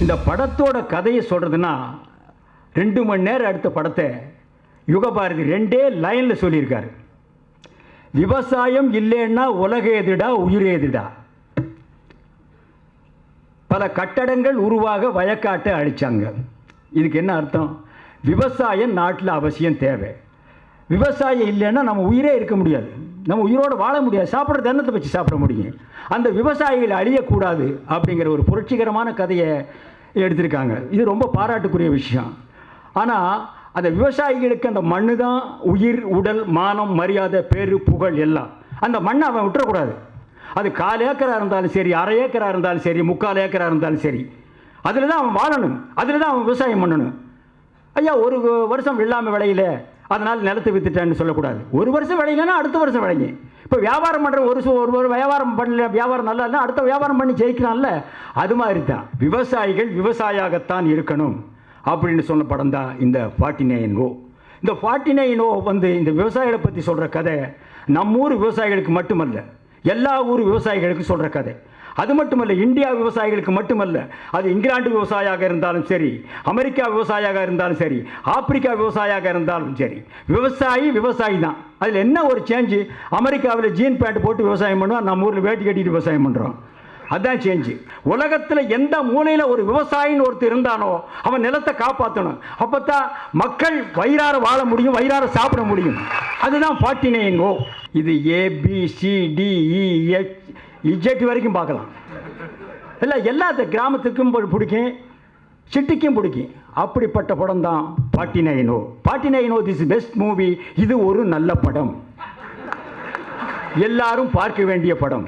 இந்த படத்தோட கதையை சொல்கிறதுனா 2 மணி நேரம் எடுத்த படத்தை யுகபாரதி 2 லைனில் சொல்லியிருக்காரு. விவசாயம் இல்லைன்னா உலகேதுடா உயிரேதுடா. பல கட்டடங்கள் உருவாக வயக்காட்டை அழிச்சாங்க. இதுக்கு என்ன அர்த்தம்? விவசாயம் நாட்டில் அவசியம் தேவை. விவசாயம் இல்லைன்னா நம்ம உயிரே இருக்க முடியாது, நம்ம உயிரோடு வாழ முடியாது, சாப்பிட்ற தன்னத்தை வச்சு சாப்பிட முடியும். அந்த விவசாயிகள் அழியக்கூடாது அப்படிங்கிற ஒரு புரட்சிகரமான கதையை எடுத்திருக்காங்க. இது ரொம்ப பாராட்டுக்குரிய விஷயம். ஆனால் அந்த விவசாயிகளுக்கு அந்த மண்ணு தான் உயிர், உடல், மானம், மரியாதை, பேரு, புகழ் எல்லாம். அந்த மண்ணை அவன் விட்டுறக்கூடாது. அது 1/4 ஏக்கராக இருந்தாலும் சரி, 1/2 ஏக்கராக இருந்தாலும் சரி, 3/4 ஏக்கராக இருந்தாலும் சரி, அதில் தான் அவன் வாழணும், அதில் தான் அவன் விவசாயம் பண்ணணும். ஐயா ஒரு வருஷம் வெள்ளாமை விளையில அதனால் நிலத்தை வித்துட்டேன்னு சொல்லக்கூடாது. ஒரு வருஷம் விளையிலன்னா அடுத்த வருஷம் விளைங்க. இப்போ வியாபாரம் பண்ணுற ஒரு வியாபாரம் பண்ணல, வியாபாரம் நல்லா இல்லை, அடுத்த வியாபாரம் பண்ணி ஜெயிக்கலாம்ல. அது மாதிரி தான் விவசாயிகள் விவசாயியாகத்தான் இருக்கணும் அப்படின்னு சொன்ன படம் தான் இந்த 49O. இந்த 49O வந்து இந்த விவசாயிகளை பற்றி சொல்கிற கதை நம்மூர் விவசாயிகளுக்கு மட்டுமல்ல, எல்லா ஊர் விவசாயிகளுக்கும் சொல்கிற கதை. அது மட்டுமல்ல, இந்தியா விவசாயிகளுக்கு மட்டுமல்ல, அது இங்கிலாந்து விவசாயியாக இருந்தாலும் சரி, அமெரிக்கா விவசாயியாக இருந்தாலும் சரி, ஆப்பிரிக்கா விவசாயியாக இருந்தாலும் சரி, விவசாயி தான். அதில் என்ன ஒரு சேஞ்சு? அமெரிக்காவில் ஜீன் பேண்ட் போட்டு விவசாயம் பண்ணுவோம், நம்ம ஊரில் வேட்டி கட்டிட்டு விவசாயம் பண்ணுறோம். அதுதான் சேஞ்சு. உலகத்தில் எந்த மூலையில் ஒரு விவசாயின்னு ஒருத்தர் இருந்தானோ அவன் நிலத்தை காப்பாற்றணும். அப்போ தான் மக்கள் வயிறார வாழ முடியும், வயிறார சாப்பிட முடியும். அதுதான் 49O. இது ABCDEFG வரைக்கும் பார்க்கலாம். இல்லை, எல்லாத்த கிராமத்துக்கும் பிடிக்கும், சிட்டிக்கும் பிடிக்கும். அப்படிப்பட்ட படம் தான் 49O. 49O this best movie. இது ஒரு நல்ல படம், எல்லாரும் பார்க்க வேண்டிய படம்.